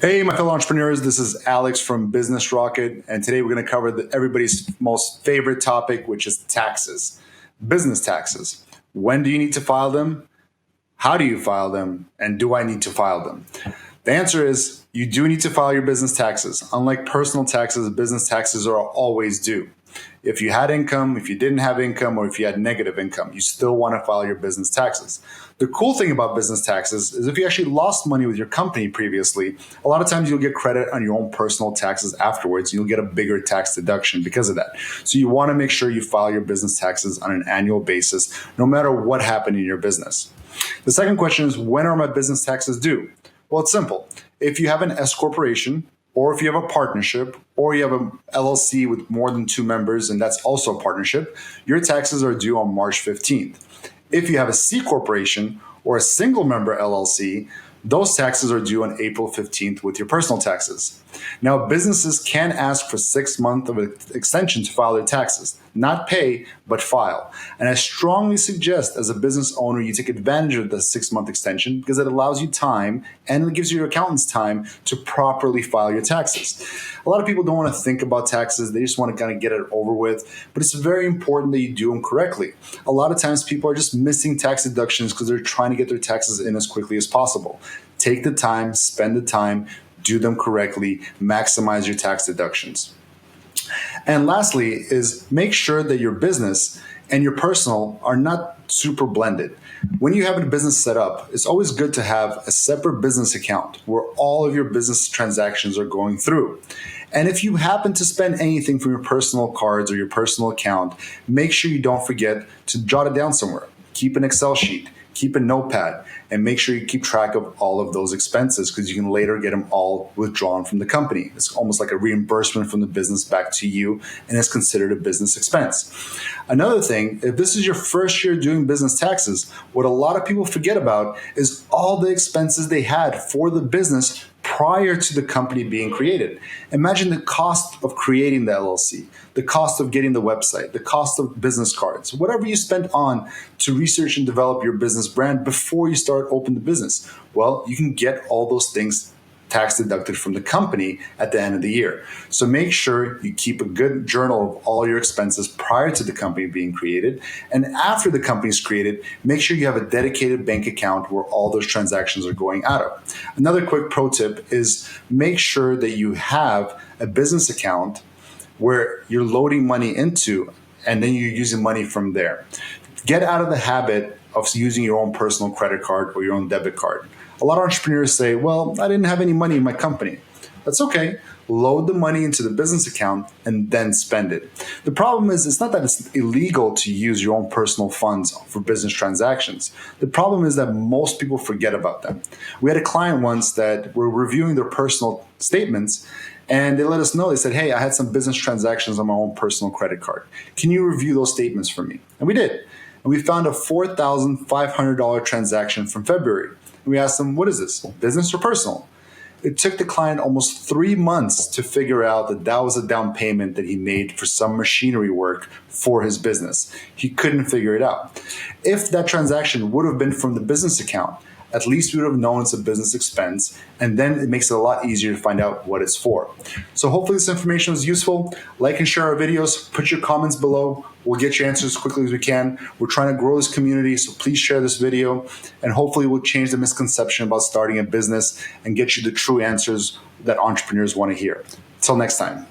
Hey, my fellow entrepreneurs, this is Alex from Business Rocket, and today we're going to cover everybody's most favorite topic, which is taxes. Business taxes. When do you need to file them? How do you file them? And do I need to file them? The answer is you do need to file your business taxes. Unlike personal taxes, business taxes are always due. If you had income, if you didn't have income, or if you had negative income, you still want to file your business taxes. The cool thing about business taxes is if you actually lost money with your company previously, a lot of times you'll get credit on your own personal taxes afterwards. You'll get a bigger tax deduction because of that. So you want to make sure you file your business taxes on an annual basis, no matter what happened in your business. The second question is, when are my business taxes due? Well, it's simple. If you have an S corporation, or if you have a partnership, or you have an LLC with more than 2 members, and that's also a partnership, your taxes are due on March 15th. If you have a C corporation or a single member LLC, those taxes are due on April 15th with your personal taxes. Now, businesses can ask for 6 months of an extension to file their taxes, not pay, but file. And I strongly suggest as a business owner, you take advantage of the 6-month extension because it allows you time and it gives your accountants time to properly file your taxes. A lot of people don't want to think about taxes. They just want to kind of get it over with, but it's very important that you do them correctly. A lot of times people are just missing tax deductions because they're trying to get their taxes in as quickly as possible. Take the time, spend the time, do them correctly, maximize your tax deductions. And lastly is make sure that your business and your personal are not super blended. When you have a business set up, it's always good to have a separate business account where all of your business transactions are going through. And if you happen to spend anything from your personal cards or your personal account, make sure you don't forget to jot it down somewhere. Keep an Excel sheet. Keep a notepad and make sure you keep track of all of those expenses because you can later get them all withdrawn from the company. It's almost like a reimbursement from the business back to you, and it's considered a business expense. Another thing, if this is your first year doing business taxes, what a lot of people forget about is all the expenses they had for the business prior to the company being created. Imagine the cost of creating the LLC, the cost of getting the website, the cost of business cards, whatever you spent on to research and develop your business brand before you start open the business. Well, you can get all those things tax deducted from the company at the end of the year. So make sure you keep a good journal of all your expenses prior to the company being created. And after the company is created, make sure you have a dedicated bank account where all those transactions are going out of. Another quick pro tip is make sure that you have a business account where you're loading money into and then you're using money from there. Get out of the habit of using your own personal credit card or your own debit card. A lot of entrepreneurs say, well, I didn't have any money in my company. That's okay. Load the money into the business account and then spend it. The problem is it's not that it's illegal to use your own personal funds for business transactions. The problem is that most people forget about them. We had a client once that were reviewing their personal statements and they let us know, they said, hey, I had some business transactions on my own personal credit card. Can you review those statements for me? And we did. And we found a $4,500 transaction from February. We asked them, what is this, business or personal? It took the client almost 3 months to figure out that that was a down payment that he made for some machinery work for his business. He couldn't figure it out. If that transaction would have been from the business account, at least we would have known it's a business expense, and then it makes it a lot easier to find out what it's for. So hopefully this information was useful. Like and share our videos. Put your comments below. We'll get your answers as quickly as we can. We're trying to grow this community, so please share this video, and hopefully we'll change the misconception about starting a business and get you the true answers that entrepreneurs want to hear. Until next time.